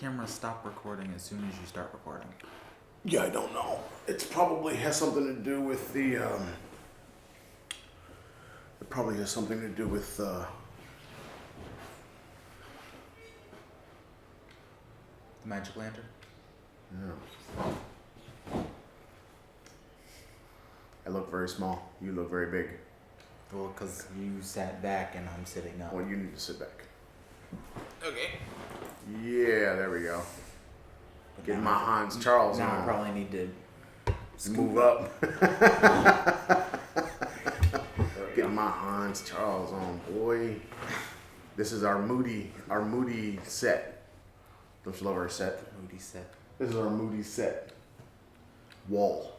camera stop recording as soon as you start recording? Yeah, I don't know. It probably has something to do with the, it probably has something to do with, The magic lantern? yeah. I look very small. You look very big. Well, because you sat back and I'm sitting up. Well, you need to sit back. Okay. Yeah, there we go. Get my Hans Charles now on. I probably need to Move up. Get my Hans Charles on, boy. This is our Moody set. Don't you love our set? Moody set. This is our Moody set. Wall.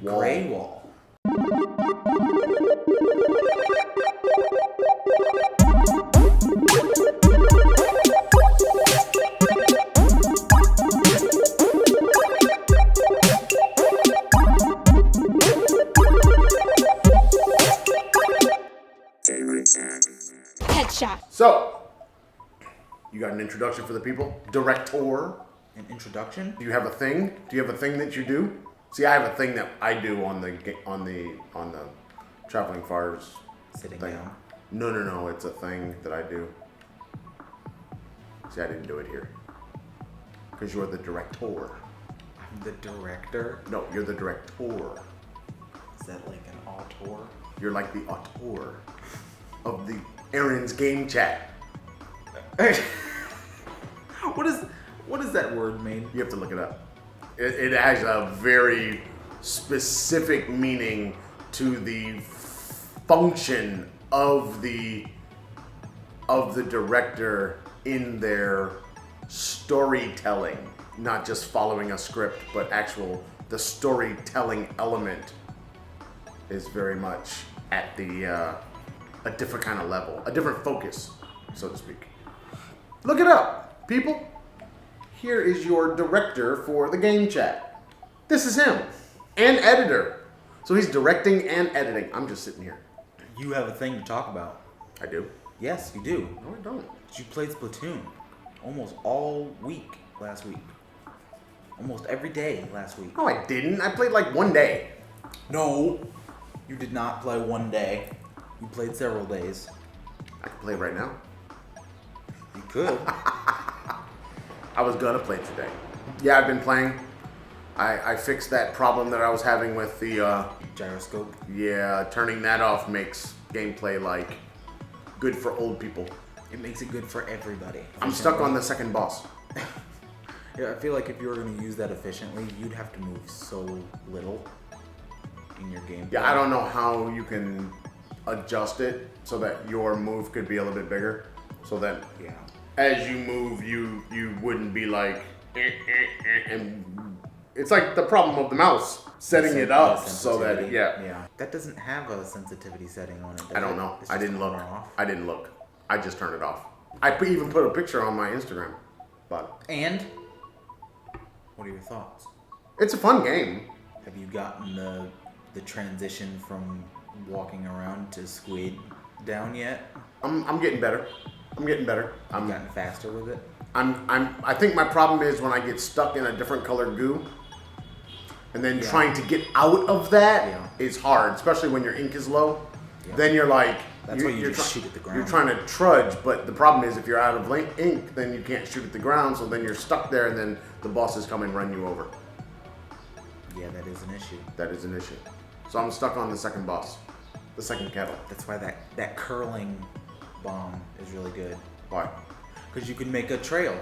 Gray wall. Headshot. So, you got an introduction for the people? Director. An introduction? Do you have a thing? Do you have a thing that you do? See, I have a thing that I do on the Traveling Fars Sitting thing. down. No, it's a thing that I do. See, I didn't do it here. Because you're the director. I'm the director? No, you're the director. Is that like an auteur? You're like the auteur of the Aaron's Game Chat. What does that word mean? You have to look it up. It has a very specific meaning to the function of the director in their storytelling, not just following a script, but the storytelling element is very much at a different kind of level, a different focus, so to speak. Look it up, people. Here is your director for the Game Chat. This is him, and editor. So he's directing and editing. I'm just sitting here. You have a thing to talk about. I do. Yes, you do. No, I don't. You played Splatoon almost all week last week. Almost every day last week. No, I didn't. I played like one day. No, you did not play one day. You played several days. I can play right now. You could. I was gonna play today. Yeah, I've been playing. I fixed that problem that I was having with the Gyroscope. yeah, turning that off makes gameplay like good for old people. It makes it good for everybody. I'm stuck on the second boss. Yeah, I feel like if you were going to use that efficiently, you'd have to move so little in your game. Yeah, I don't know how you can adjust it so that your move could be a little bit bigger, so that Yeah. as you move, you wouldn't be like, and it's like the problem of the mouse, setting it up so that, Sensitivity. yeah. Yeah. That doesn't have a sensitivity setting on it. does I don't it? know. It's I just didn't on look. or off. I didn't look. I just turned it off. I even put a picture on my Instagram about it. And what are your thoughts? It's a fun game. Have you gotten the transition from walking around to squid down yet? I'm getting better. I'm getting better. Have you gotten faster with it? I think my problem is when I get stuck in a different color goo, and then Yeah. trying to get out of that Yeah. is hard, especially when your ink is low. Yeah. Then you're like, That's why you just shoot at the ground. You're trying to trudge, but the problem is if you're out of ink, then you can't shoot at the ground, so then you're stuck there, and then the bosses come and run you over. Yeah, that is an issue. That is an issue. So I'm stuck on the second boss, the second kettle. That's why that curling bomb is really good. Why? Because you can make a trail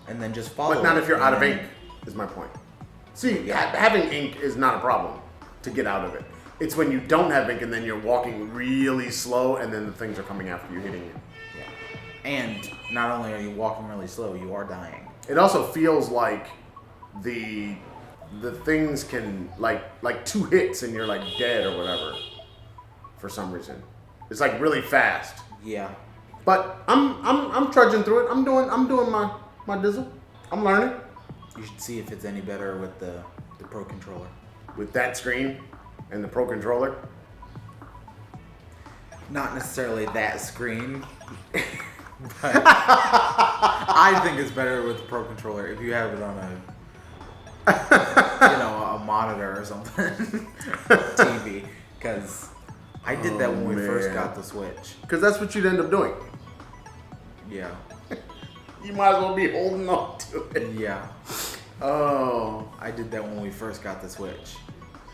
and then just follow But not it, if you're and out of then- ink, is my point. See, having ink is not a problem to get out of it. It's when you don't have ink and then you're walking really slow and then the things are coming after you, hitting you. Yeah. And not only are you walking really slow, you are dying. It also feels like the things can like 2 hits and you're like dead or whatever for some reason. It's like really fast. Yeah. But I'm trudging through it. I'm doing my dizzle. I'm learning. You should see if it's any better with the Pro Controller. With that screen and the Pro Controller. Not necessarily that screen, But I think it's better with the Pro Controller if you have it on a monitor or something, TV. Because I did that when we first got the Switch. Because that's what you'd end up doing. Yeah. You might as well be holding on to it. Yeah. Oh. I did that when we first got the Switch.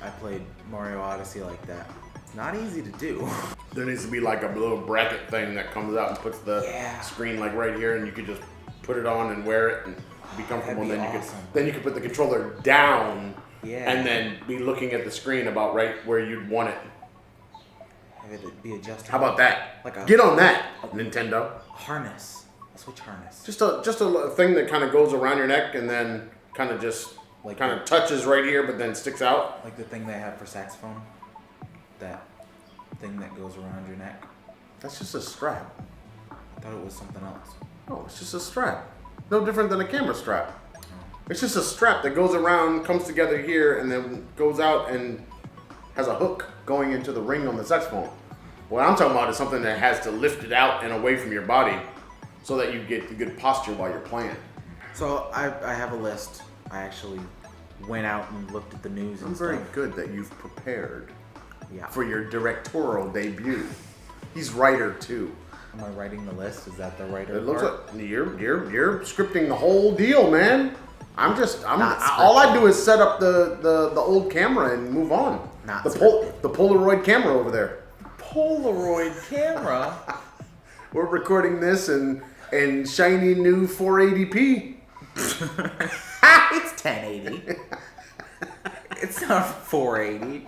I played Mario Odyssey like that. Not easy to do. There needs to be like a little bracket thing that comes out and puts the screen like right here, and you could just put it on and wear it and be comfortable. That'd be and awesome. then you could put the controller down Yeah. and then be looking at the screen about right where you'd want it. Have it be adjustable. How about that? Like a- Get on that, Nintendo. Harness. A Switch harness. Just a thing that kind of goes around your neck and then kind of just kind of touches right here, but then sticks out. Like the thing they have for saxophone. That thing that goes around your neck. That's just a strap. I thought it was something else. Oh, it's just a strap. No different than a camera strap. It's just a strap that goes around, comes together here, and then goes out and has a hook going into the ring on the saxophone. What I'm talking about is something that has to lift it out and away from your body so that you get the good posture while you're playing. So I have a list. I actually went out and looked at the news and I'm stuff. very good that you've prepared Yeah. for your directorial debut. He's writer too. Am I writing the list? Is that the writer? It looks part? like you're scripting the whole deal, man. I'm Not all I do is set up the old camera and move on. Not the scripted. the Polaroid camera over there. Polaroid camera. We're recording this in shiny new 480p. It's 1080. It's not 480.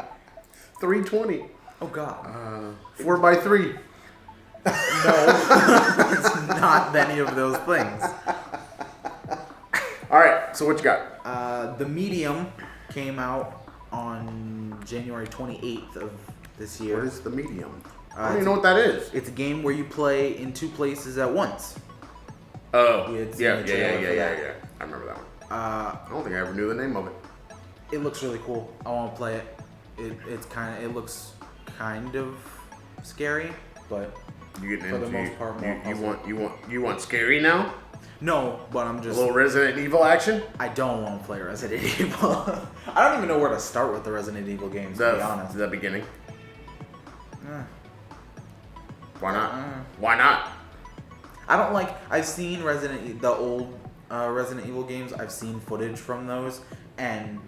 320. Oh God. 4x3. No, it's not any of those things. All right. So what you got? The Medium came out on January 28th of this year. What is the Medium? I don't even know what that is. It's a game where you play in two places at once. Oh. We had seen Yeah. the trailer for that. Yeah. I remember that one. Uh, I don't think I ever knew the name of it. It looks really cool. I want to play it. It looks kind of scary, but You getting For the into most part, more you want scary now? no. But I'm A just. little Resident Evil action? I don't want to play Resident Evil. I don't even know where to start with the Resident Evil games, to be honest. The beginning. Eh. Why not? Why not? I don't like. I've seen the old Resident Evil games. I've seen footage from those, and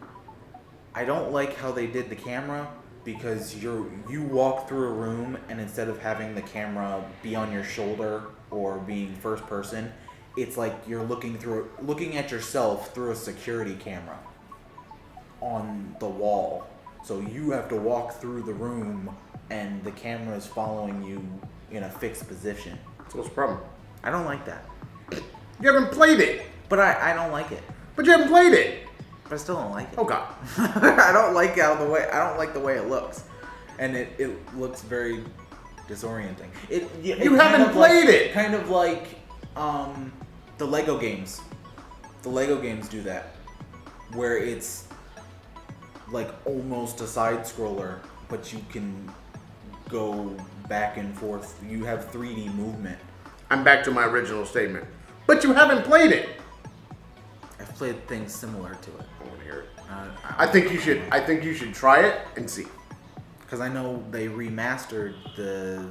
I don't like how they did the camera because you walk through a room and instead of having the camera be on your shoulder or being first person, it's like you're looking at yourself through a security camera on the wall. So you have to walk through the room and the camera is following you in a fixed position. So what's the problem? I don't like that. You haven't played it. But I don't like it. But you haven't played it. But I still don't like it. Oh God. I don't like I don't like the way it looks. And it looks very disorienting. You haven't played it. Kind of like the Lego games. The Lego games do that. Where it's like almost a side scroller, but you can go back and forth. You have 3D movement. I'm back to my original statement. But you haven't played it. I've played things similar to it. I want to hear it. I I think you should try it and see. Because I know they remastered the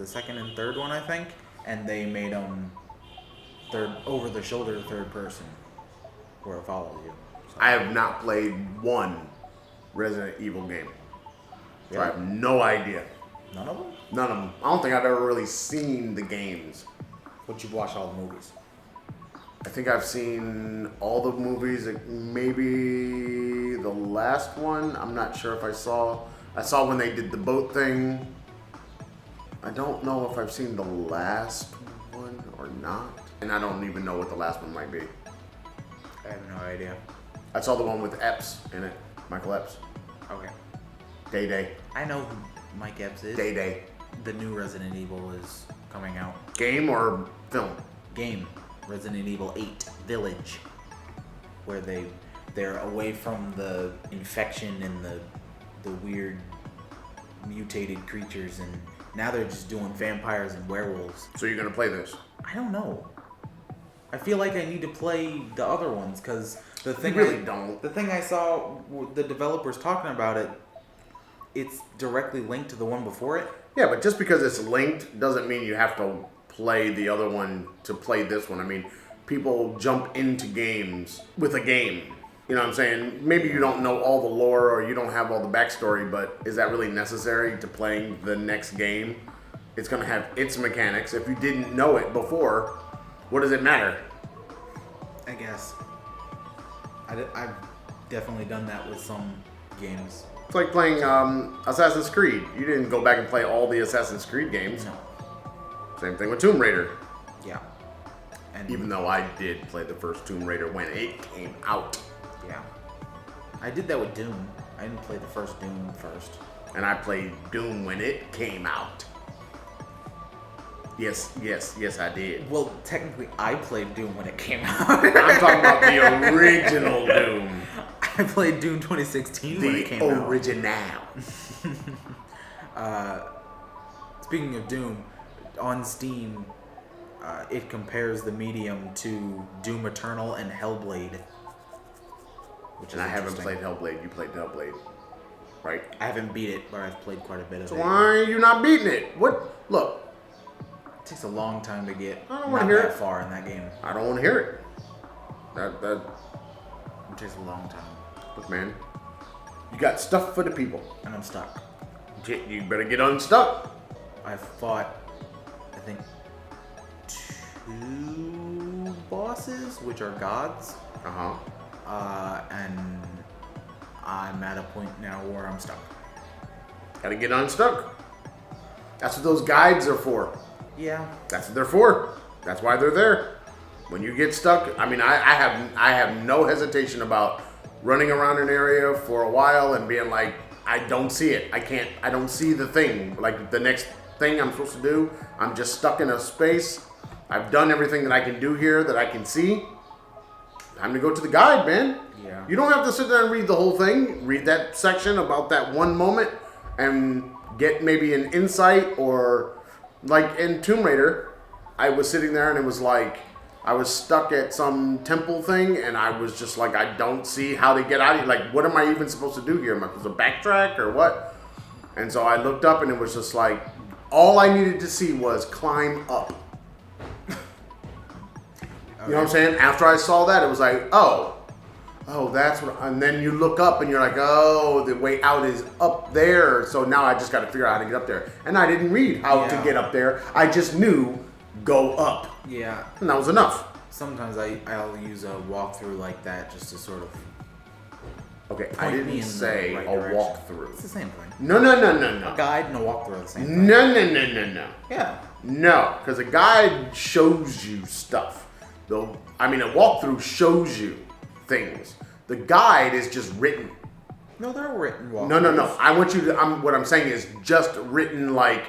second and third one, I think, and they made them over the shoulder third person, where it follows you. So. I have not played one Resident Evil game. So I Really? have no idea. None of them? None of them. I don't think I've ever really seen the games. But you've watched all the movies. I think I've seen all the movies, maybe the last one. I'm not sure if I saw when they did the boat thing. I don't know if I've seen the last one or not. And I don't even know what the last one might be. I have no idea. I saw the one with Epps in it. Michael Epps. Okay. Day Day. I know who Mike Epps is. Day Day. The new Resident Evil is coming out. Game or film? Game. Resident Evil 8 Village. Where they're away from the infection and the weird mutated creatures, and Now they're just doing vampires and werewolves. So you're gonna play this? I don't know. I feel like I need to play the other ones because the thing don't. The thing I saw the developers talking about it, it's directly linked to the one before it. Yeah, but just because it's linked doesn't mean you have to play the other one to play this one. I mean, people jump into games with a game. You know what I'm saying? Maybe you don't know all the lore or you don't have all the backstory, but is that really necessary to playing the next game? It's going to have its mechanics. If you didn't know it before, what does it matter? I guess. I've definitely done that with some games. It's like playing Assassin's Creed. You didn't go back and play all the Assassin's Creed games. No. Same thing with Tomb Raider. Yeah. And Even though I did play the first Tomb Raider when it came out. yeah. I did that with Doom. I didn't play the first Doom first. And I played Doom when it came out. Yes, I did. Well, technically, I played Doom when it came out. I'm talking about the original Doom. I played Doom 2016 when it came The out. original. Speaking of Doom, on Steam, it compares the medium to Doom Eternal and Hellblade. Which And is I haven't interesting. played Hellblade. You played Hellblade, right? I haven't beat it, but I've played quite a bit of So it. why are you not beating it? What? Look, It takes a long time to get I don't not wanna hear that it. far in that game. I don't want to hear it. That It takes a long time, look, man. You got stuff for the people. and I'm stuck. You better get unstuck. I've fought, I think, 2 bosses, which are gods, and I'm at a point now where I'm stuck. Gotta get unstuck. That's what those guides are for. Yeah. That's what they're for. That's why they're there. When you get stuck, I mean, I have no hesitation about running around an area for a while and being like, I don't see it. I don't see the thing. Like the next thing I'm supposed to do, I'm just stuck in a space. I've done everything that I can do here that I can see. Time to go to the guide, man. Yeah. You don't have to sit there and read the whole thing. Read that section about that one moment and get maybe an insight, or like in Tomb Raider, I was sitting there and it was like I was stuck at some temple thing and I was just like, I don't see how to get out of here. Like, what am I even supposed to do here? Am I supposed to backtrack or what? And so I looked up and it was just like, all I needed to see was climb up. You know what I'm saying? After I saw that, it was like, oh, that's what. And then you look up and you're like, oh, the way out is up there. So now I just got to figure out how to get up there. And I didn't read how to get up there. I just knew go up. Yeah. And that was enough. Sometimes I'll use a walkthrough like that just to sort of Okay, I point me didn't in the say right a direction. walkthrough. It's the same thing. No. A guide and a walkthrough are the same thing. No. Yeah. No, because a guide shows you stuff. Though, I mean, a walkthrough shows you things. The guide is just written. No, they're written walkthroughs. No. I want you to. What I'm saying is just written like,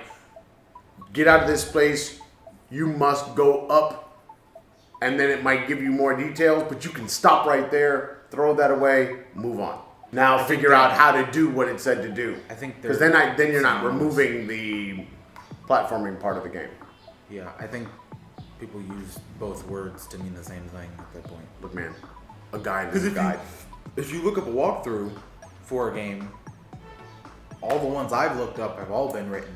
get out of this place. You must go up, and then it might give you more details. But you can stop right there, throw that away, move on. Now figure out how to do what it said to do. I think because then you're not removing the platforming part of the game. Yeah, I think people use both words to mean the same thing at that point. Look, man, a guide is a guide. If you look up a walkthrough for a game, all the ones I've looked up have all been written.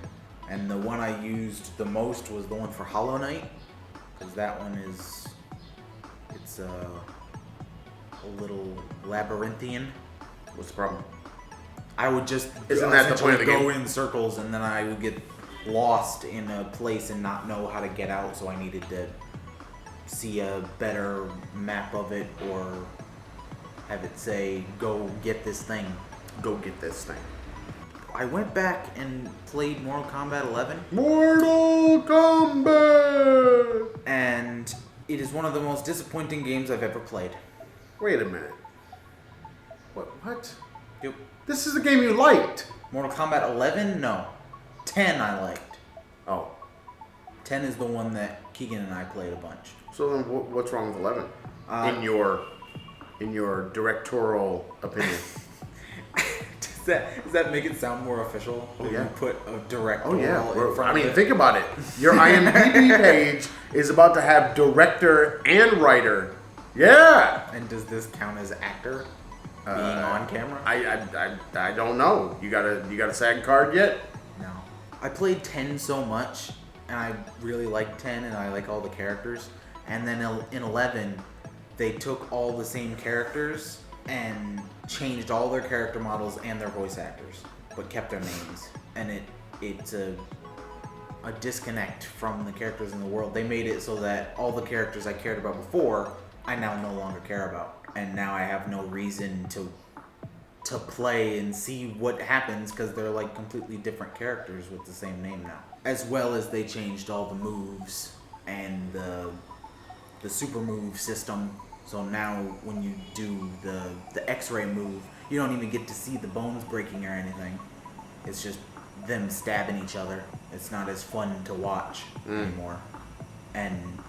And the one I used the most was the one for Hollow Knight, because that one it's a little labyrinthian. What's the problem? I would just Isn't that the point of the go game? in circles, and then I would get lost in a place and not know how to get out, so I needed to see a better map of it or have it say, go get this thing. Go get this thing. I went back and played Mortal Kombat 11, Mortal Kombat! and it is one of the most disappointing games I've ever played. Wait a minute. What? Yep. This is the game you liked. Mortal Kombat 11? No. 10 I liked. Oh. 10 is the one that Keegan and I played a bunch. So then what's wrong with 11? In your directorial opinion. To Does that make it sound more official? Oh, When yeah. you put a director Bro. in front I mean, of it? think about it. Your IMDb page is about to have director and writer. Yeah. And does this count as actor being on camera? I don't know. You got a SAG card yet? No. I played 10 so much, and I really liked 10, and I like all the characters. And then in 11, they took all the same characters and changed all their character models and their voice actors, but kept their names. And it's a disconnect from the characters in the world. They made it so that all the characters I cared about before, I now no longer care about. And now I have no reason to play and see what happens because they're like completely different characters with the same name now. As well as they changed all the moves and the super move system. So now when you do the X-ray move, you don't even get to see the bones breaking or anything. It's just them stabbing each other. It's not as fun to watch anymore. And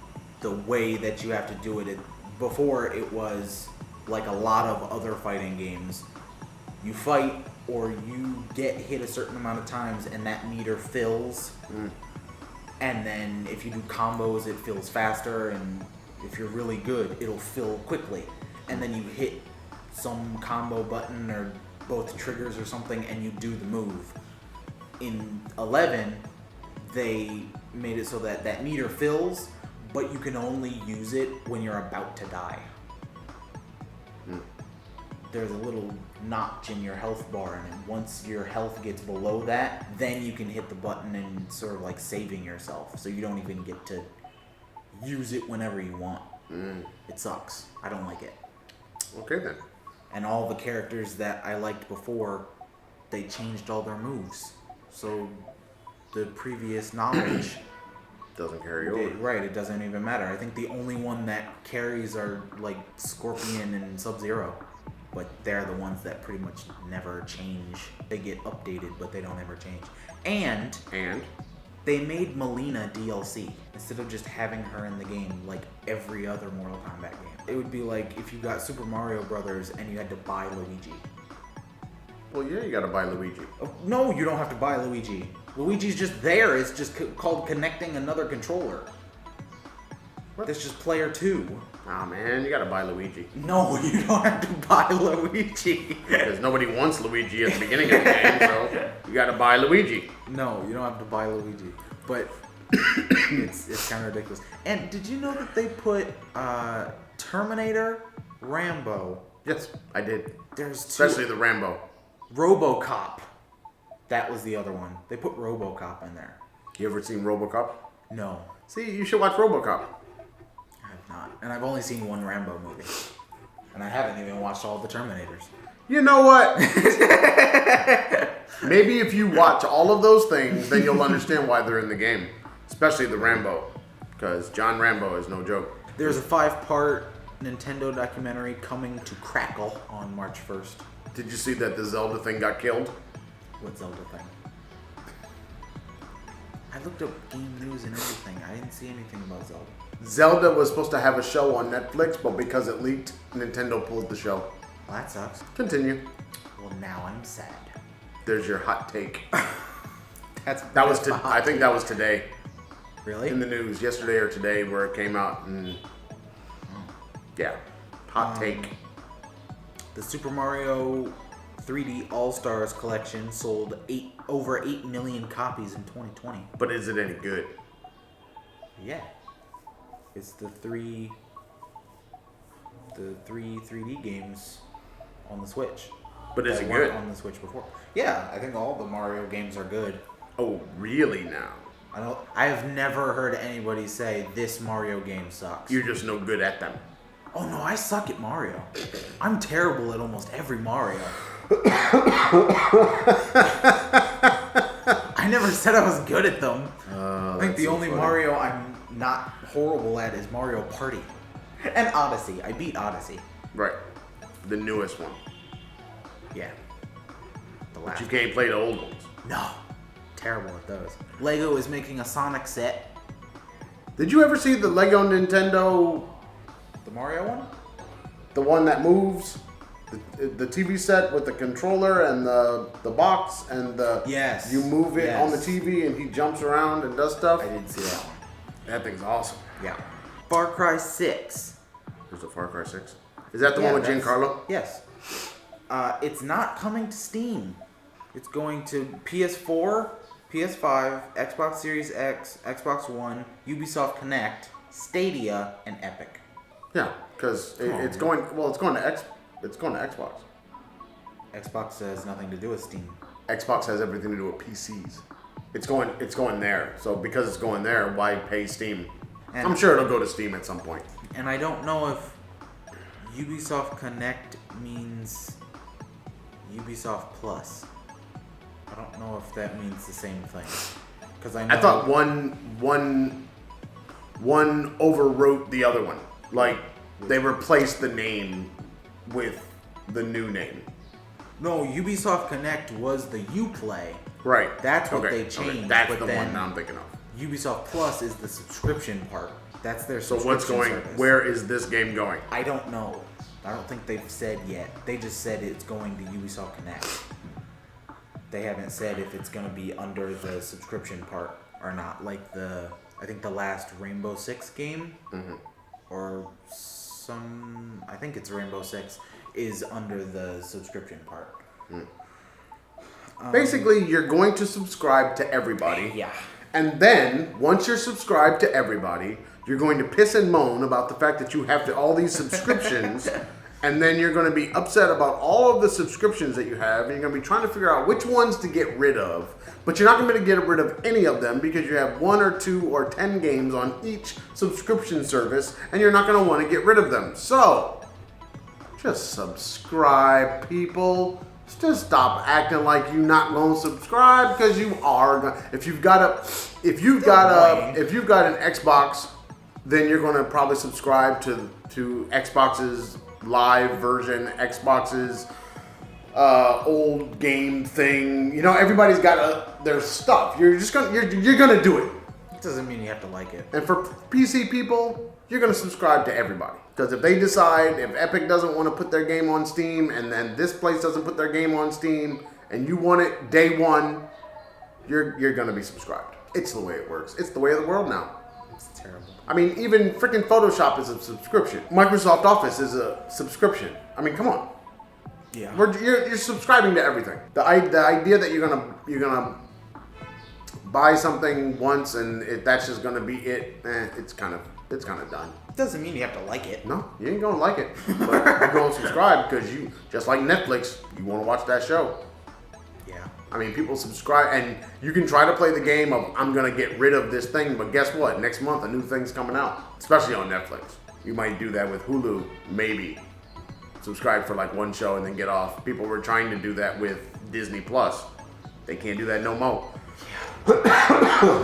the way that you have to do it, before it was like a lot of other fighting games. You fight or you get hit a certain amount of times and that meter fills. And then if you do combos, it fills faster, and if you're really good, it'll fill quickly. And then you hit some combo button or both triggers or something and you do the move. In 11, they made it so that that meter fills, but you can only use it when you're about to die. There's a little notch in your health bar, and once your health gets below that, then you can hit the button and sort of like saving yourself. So you don't even get to use it whenever you want. It sucks. I don't like it. Okay then. And all the characters that I liked before, they changed all their moves. So the previous knowledge doesn't carry over. Right, it doesn't even matter. I think the only one that carries are like Scorpion and Sub-Zero. But they're the ones that pretty much never change. They get updated, but they don't ever change. And they made Melina DLC instead of just having her in the game like every other Mortal Kombat game. It would be like if you got Super Mario Brothers and you had to buy Luigi. Well, yeah, you gotta buy Luigi. Oh, no, you don't have to buy Luigi. Luigi's just there. It's just called connecting another controller. What? That's just player 2. Nah, man, you gotta buy Luigi. No, you don't have to buy Luigi. Because nobody wants Luigi at the beginning of the game, so you gotta buy Luigi. No, you don't have to buy Luigi. But it's kind of ridiculous. And did you know that they put Terminator, Rambo? Yes, I did. There's Especially the Rambo. RoboCop. That was the other one. They put RoboCop in there. You ever seen RoboCop? No, See, you should watch RoboCop. I have not. And I've only seen one Rambo movie. And I haven't even watched all the Terminators. You know what? Maybe if you watch all of those things, then you'll understand why they're in the game. Especially the Rambo. Because John Rambo is no joke. There's a 5-part Nintendo documentary coming to Crackle on March 1st. Did you see that the Zelda thing got killed? What Zelda thing? I looked up game news and everything. I didn't see anything about Zelda. Zelda was supposed to have a show on Netflix, but because it leaked, Nintendo pulled the show. Well, that sucks. Continue. Well, now I'm sad. There's your hot take. That's I think that was today Really? in the news, yesterday or today, where it came out. And yeah, hot take. The Super Mario 3D All-Stars collection sold over 8 million copies in 2020. But is it any good? Yeah. It's the three 3D games on the Switch. But is that it weren't good? on the Switch before? Yeah, I think all the Mario games are good. Oh, really now? I have never heard anybody say this Mario game sucks. You're just no good at them. Oh no, I suck at Mario. I'm terrible at almost every Mario. I never said I was good at them. I think the only Mario I'm not horrible at is Mario Party. And Odyssey. I beat Odyssey. Right. The newest one. Yeah. The But last you can't play the old ones. No. Terrible at those. Lego is making a Sonic set. Did you ever see the Lego Nintendo, The Mario one? the one that moves? the TV set with the controller and the box and the Yes. you move it on the Yes. TV and he jumps around and does stuff. I didn't see that one. That thing's awesome. Yeah. Far Cry 6. There's a Far Cry 6. Is that the Yeah, one with that's- Giancarlo? Yes. It's not coming to Steam. It's going to PS4, PS5, Xbox Series X, Xbox One, Ubisoft Connect, Stadia, and Epic. Yeah, because it's going. Well, it's going to Xbox. Xbox has nothing to do with Steam. Xbox has everything to do with PCs. It's going there. So because it's going there, why pay Steam? And- I'm sure it'll go to Steam at some point. And I don't know if Ubisoft Connect means Ubisoft Plus. I don't know if that means the same thing. Because I know. I thought one overwrote the other one. Like they replaced the name with the new name. No, Ubisoft Connect was the Uplay. Right. That's what Okay, they changed. Okay. That's but the then one I'm thinking of. Ubisoft Plus is the subscription part. That's their So subscription what's going? service. Where is this game going? I don't know. I don't think they've said yet. They just said it's going to Ubisoft Connect. They haven't said if it's going to be under the subscription part or not. Like I think the last Rainbow Six game, or I think it's Rainbow Six, is under the subscription part. Basically, you're going to subscribe to everybody. Yeah. And then, once you're subscribed to everybody, you're going to piss and moan about the fact that you have all these subscriptions. And then you're going to be upset about all of the subscriptions that you have. And you're going to be trying to figure out which ones to get rid of. But you're not going to get rid of any of them because you have 1 or 2 or 10 games on each subscription service. And you're not going to want to get rid of them. So, just subscribe, people. Just stop acting like you're not going to subscribe because you are. If you've got an Xbox, then you're going to probably subscribe to Xbox's live version, Xbox's old game thing. You know, everybody's got their stuff. You're gonna do it. It doesn't mean you have to like it. And for PC people, you're gonna subscribe to everybody. Because if they decide, if Epic doesn't want to put their game on Steam, and then this place doesn't put their game on Steam, and you want it day one, you're gonna be subscribed. It's the way it works. It's the way of the world now. It's terrible. I mean, even freaking Photoshop is a subscription. Microsoft Office is a subscription. I mean, come on. Yeah. You're subscribing to everything. The idea that you're gonna buy something once and that's just gonna be it. It's kind of done. It doesn't mean you have to like it. No, you ain't gonna like it, but you're gonna subscribe because you just like Netflix. You want to watch that show. Yeah. I mean, people subscribe, and you can try to play the game of I'm gonna get rid of this thing, but guess what? Next month a new thing's coming out, especially on Netflix. You might do that with Hulu, maybe. Subscribe for like one show and then get off. People were trying to do that with Disney Plus. They can't do that no more.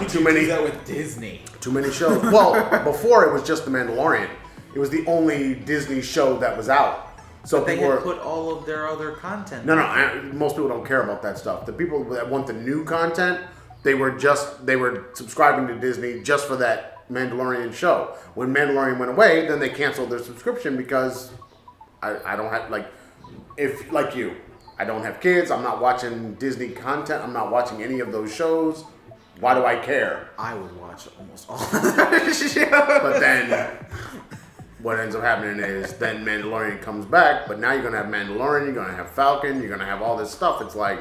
Too many. Do that with Disney. Too many shows. Well, before it was just The Mandalorian. It was the only Disney show that was out. So They people had were. put all of their other content. No, most people don't care about that stuff. The people that want the new content, they were subscribing to Disney just for that Mandalorian show. When Mandalorian went away, then they canceled their subscription because I don't have like you. I don't have kids. I'm not watching Disney content. I'm not watching any of those shows. Why do I care? I would watch almost all of that show. But then what ends up happening is then Mandalorian comes back, but now you're going to have Mandalorian, you're going to have Falcon, you're going to have all this stuff. It's like,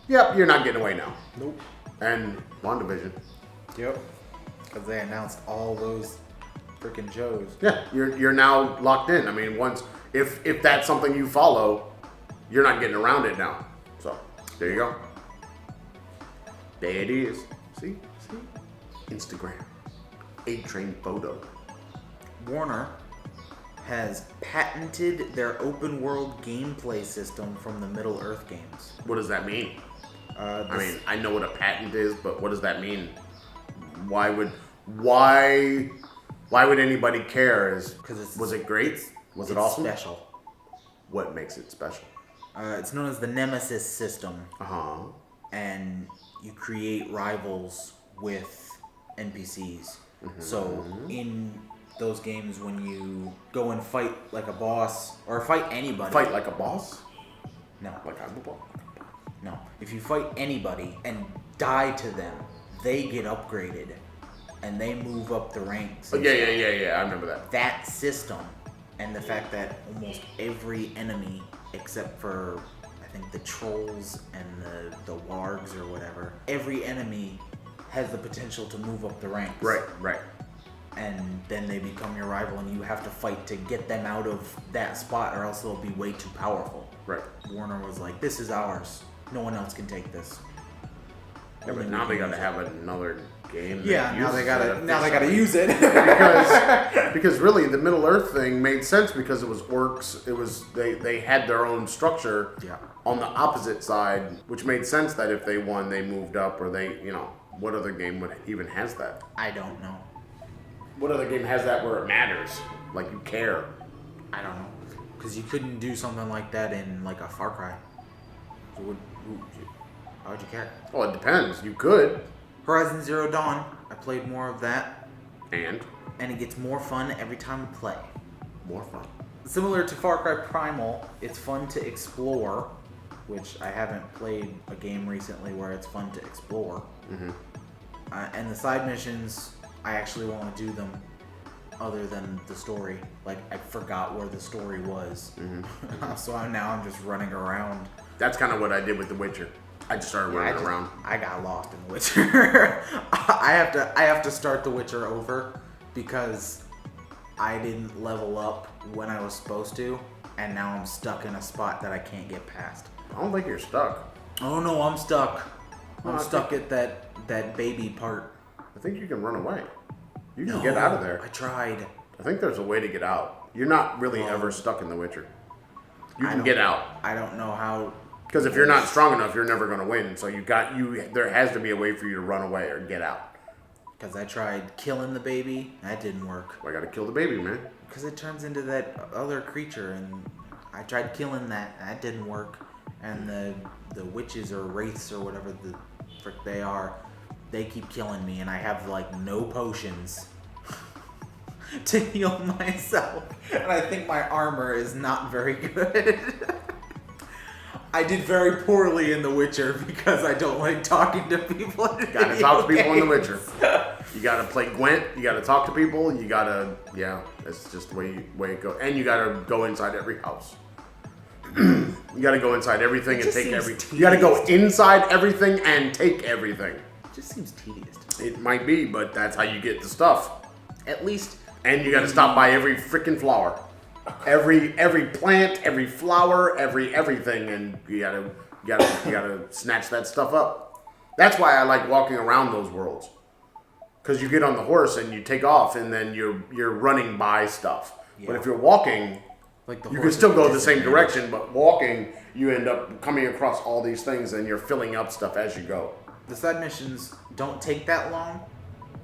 yep, you're not getting away now. Nope. And WandaVision. Yep. Because they announced all those freaking shows. Yeah, you're now locked in. I mean, if that's something you follow, you're not getting around it now. So, there you go. There it is. See? Instagram. 8-train photo. Warner has patented their open world gameplay system from the Middle Earth games. What does that mean? I mean, I know what a patent is, but what does that mean? Why would anybody care? Was it great? Was it awesome? Special. What makes it special? It's known as the Nemesis system, Uh-huh. and you create rivals with NPCs. So in those games when you go and fight like a boss or fight anybody. Fight like a boss? No. Like I'm a boss? No. If you fight anybody and die to them, they get upgraded and they move up the ranks. Oh, yeah. I remember that. That system and the fact that almost every enemy, except for I think the trolls and the wargs or whatever, every enemy has the potential to move up the ranks. Right. And then they become your rival, and you have to fight to get them out of that spot, or else they'll be way too powerful. Right. Warner was like, "This is ours. No one else can take this." Yeah, but now they gotta have another game. Yeah, now they gotta use it. because really the Middle Earth thing made sense because it was orcs. It was they had their own structure. Yeah. On the opposite side, which made sense that if they won, they moved up, or they, what other game would even has that? I don't know. What other game has that where it matters? Like you care? I don't know, because you couldn't do something like that in like a Far Cry. So how would you care? Well, it depends. You could. Horizon Zero Dawn. I played more of that, And it gets more fun every time I play. more fun. Similar to Far Cry Primal, it's fun to explore, which I haven't played a game recently where it's fun to explore. Mm-hmm. And the side missions, I actually want to do them other than the story. Like, I forgot where the story was. Mm-hmm. So now I'm just running around. That's kind of what I did with The Witcher. I just started running around. I got lost in The Witcher. I have to start The Witcher over because I didn't level up when I was supposed to, and now I'm stuck in a spot that I can't get past. I don't think you're stuck. Oh no, I'm stuck. Well, I'm I stuck at that baby part. I think you can run away. You can get out of there. I tried. I think there's a way to get out. You're not really ever stuck in The Witcher. You can get out. I don't know how. Because if you're not strong enough, you're never going to win. So there has to be a way for you to run away or get out. Because I tried killing the baby, that didn't work. Well, I got to kill the baby, man. Because it turns into that other creature, and I tried killing that didn't work. And the witches or wraiths or whatever the frick they are, they keep killing me, and I have like no potions to heal myself. And I think my armor is not very good. I did very poorly in The Witcher because I don't like talking to people. You gotta talk to people in The Witcher. You gotta play Gwent. You gotta talk to people. You gotta, that's just the way it goes. And you gotta go inside every house. You gotta go inside everything and take everything. You gotta go inside everything and take everything. It just seems tedious to me. It might be, but that's how you get the stuff. At least. And you gotta stop by every freaking flower. Every plant, every flower, everything, and you gotta snatch that stuff up. That's why I like walking around those worlds, because you get on the horse and you take off, and then you're running by stuff. Yeah. But if you're walking, like you can still go the same direction, but walking, you end up coming across all these things, and you're filling up stuff as you go. The side missions don't take that long,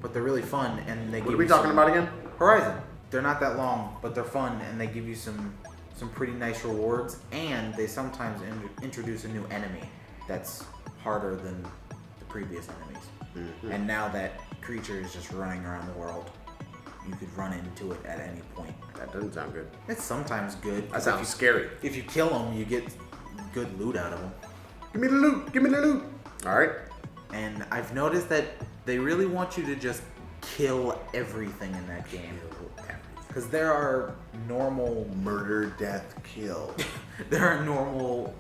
but they're really fun, and they. What are we talking about again? Horizon. They're not that long, but they're fun, and they give you some pretty nice rewards, and they sometimes introduce a new enemy that's harder than the previous enemies. Mm-hmm. And now that creature is just running around the world, you could run into it at any point. That doesn't sound good. It's sometimes good. That sounds scary. If you kill them, you get good loot out of them. Give me the loot! Give me the loot! Alright. And I've noticed that they really want you to just kill everything in that game. Because there are normal murder, death, kill. There are normal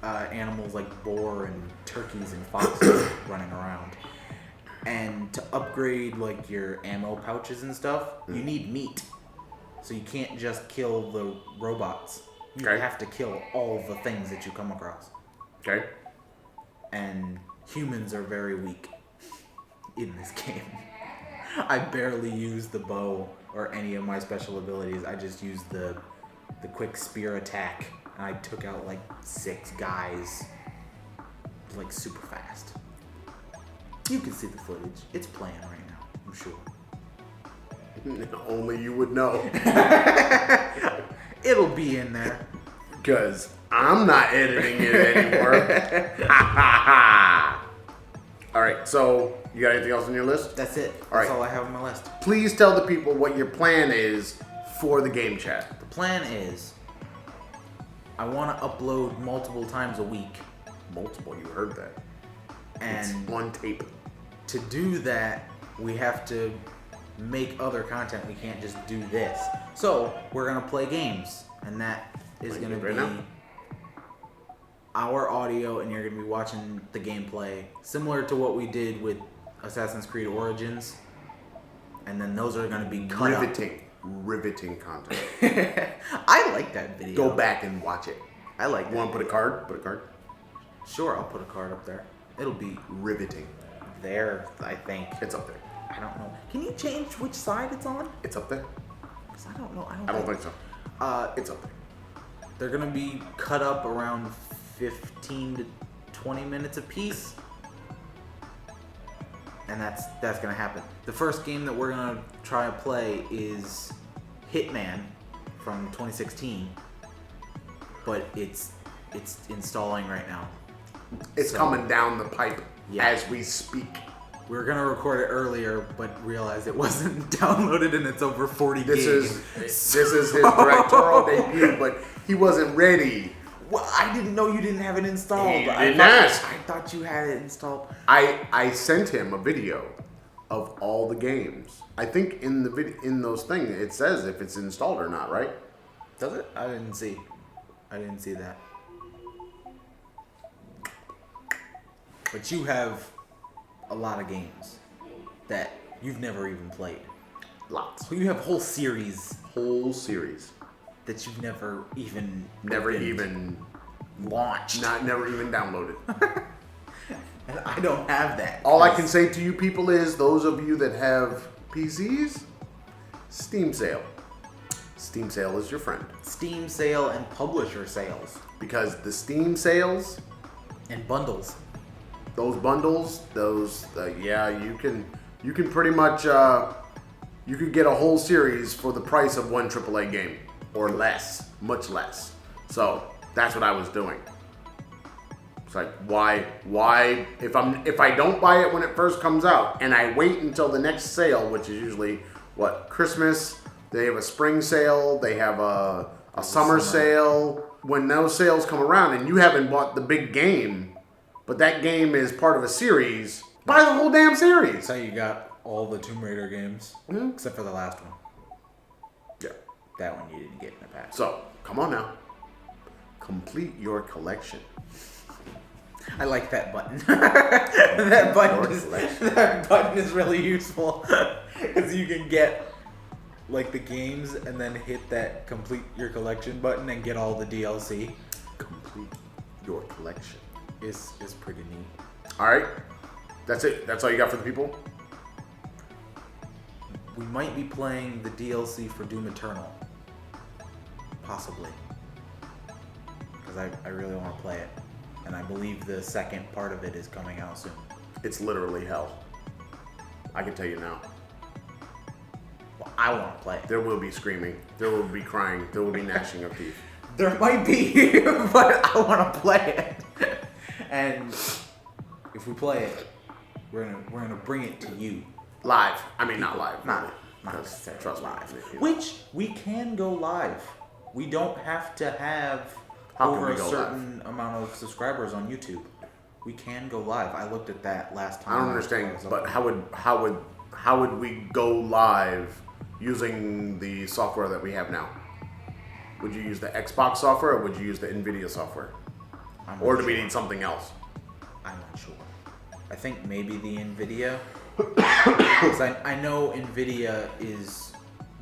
animals like boar and turkeys and foxes running around. And to upgrade like your ammo pouches and stuff, you need meat. So you can't just kill the robots. You have to kill all the things that you come across. Okay. And humans are very weak in this game. I barely use the bow or any of my special abilities. I just used the quick spear attack, and I took out like 6 guys like super fast. You can see the footage. It's playing right now, I'm sure. Only you would know. It'll be in there. Because I'm not editing it anymore. Alright, so You got anything else on your list? That's it. All That's right. all I have on my list. Please tell the people what your plan is for the game chat. The plan is I want to upload multiple times a week. Multiple, you heard that. And it's one tape. to do that, we have to make other content. We can't just do this. So we're going to play games. And that is going to be our audio, and you're going to be watching the gameplay. Similar to what we did with Assassin's Creed Origins. And then those are going to be cut Riveting content. I like that video. Go back and watch it. I like that. You want to put a card? Put a card. Sure, I'll put a card up there. It'll be Riveting. there, I think. It's up there. I don't know. Can you change which side it's on? It's up there. 'Cause I don't know. I don't think so. It's up there. They're gonna be cut up around 15 to 20 minutes a piece, and that's gonna happen. The first game that we're gonna try to play is Hitman from 2016, but it's installing right now. It's coming down the pipe Yeah. as we speak. We were gonna record it earlier, but realized it wasn't downloaded, and it's over 40 This gigs. is his directorial debut, but he wasn't ready. Well, I didn't know you didn't have it installed. You didn't ask. I thought you had it installed. I sent him a video of all the games. I think in the in those things it says if it's installed or not, right? Does it? I didn't see that. But you have a lot of games that you've never even played. Lots. So you have whole series Whole series. that you've never even Never opened, even launched. never even downloaded. And I don't have that. All I can say to you people is those of you that have PCs, Steam sale. Steam sale is your friend. Steam sale and publisher sales Because the Steam sales, and bundles. those bundles, you can pretty much you could get a whole series for the price of one AAA game or less, much less. So that's what I was doing. It's like why if I don't buy it when it first comes out and I wait until the next sale, which is usually Christmas, they have a spring sale, they have a summer sale. When those sales come around and you haven't bought the big game, but that game is part of a series, buy the whole damn series. That's how you got all the Tomb Raider games, except for the last one. Yeah. That one you didn't get in the past. So, come on now. Complete your collection. I like that button. that button is really useful because you can get like the games and then hit that complete your collection button and get all the DLC. Complete your collection. Is pretty neat. All right. That's it. That's all you got for the people? We might be playing the DLC for Doom Eternal. Possibly. Because I really want to play it. And I believe the second part of it is coming out soon. It's literally hell. I can tell you now. Well, I want to play it. There will be screaming. There will be crying. There will be gnashing of teeth. There might be, but I want to play it. And if we play it, we're gonna bring it to you. Live. I mean, not live. Not Because, necessarily trust me, live. you know. Which we can go live. We don't have to have How can over we a go certain amount of subscribers on YouTube. We can go live. I looked at that last time. I don't understand, but how would we go live using the software that we have now? Would you use the Xbox software or would you use the NVIDIA software? Or do we need something else? I'm not sure. I think maybe the NVIDIA. Because I know NVIDIA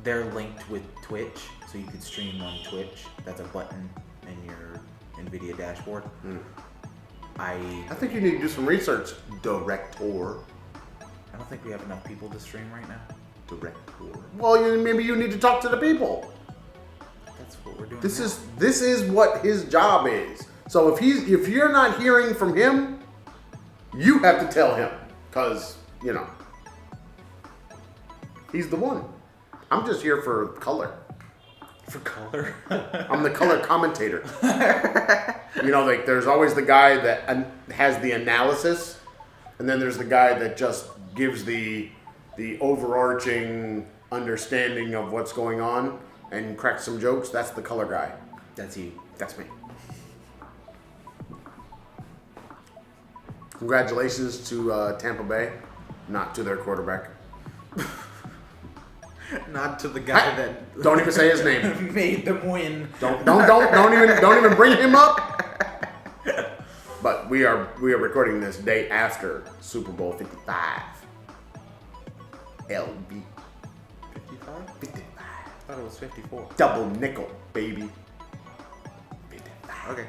they're linked with Twitch, so you could stream on Twitch. That's a button in your NVIDIA dashboard. I think you need to do some research, Director. I don't think we have enough people to stream right now. Director. Well, maybe you need to talk to the people. That's what we're doing. This now. is what his job is. So if you're not hearing from him, you have to tell him, because he's the one. I'm just here for color. For color. I'm the color commentator. Like there's always the guy that has the analysis, And then there's the guy that just gives the overarching understanding of what's going on and cracks some jokes. That's the color guy. That's you. That's me. Congratulations to Tampa Bay, not to their quarterback. Not to the guy that Don't even say his name. made them win. Don't even bring him up. But we are recording this day after Super Bowl 55. LB 55? 55. I thought it was 54. Double nickel, baby. 55. Okay.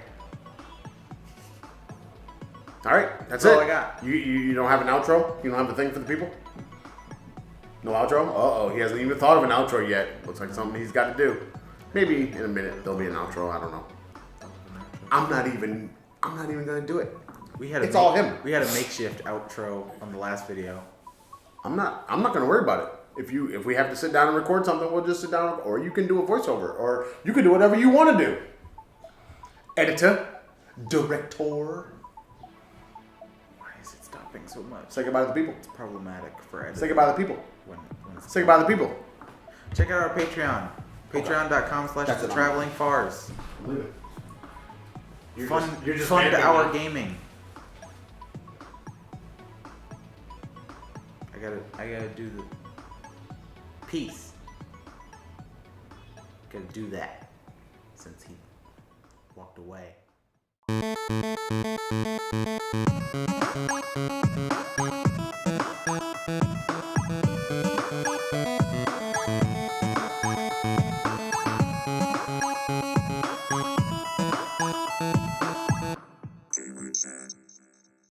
All right, that's all it. I got. You don't have an outro? You don't have a thing for the people? No outro? Uh-oh, he hasn't even thought of an outro yet. Looks like something he's got to do. Maybe in a minute there'll be an outro. I don't know. I'm not even gonna do it. It's all him. We had a makeshift outro on the last video. I'm not gonna worry about it. If we have to sit down and record something, we'll just sit down, or you can do a voiceover, or you can do whatever you want to do. Editor, director. Why is it stopping so much? Say goodbye to the people. It's problematic for editing. Say goodbye to the people. When it's Say goodbye to the people. Check out our Patreon. Patreon.com/thetravelingfars. Believe it. You're just fund our gaming. I gotta do the peace. Gotta do that since he walked away.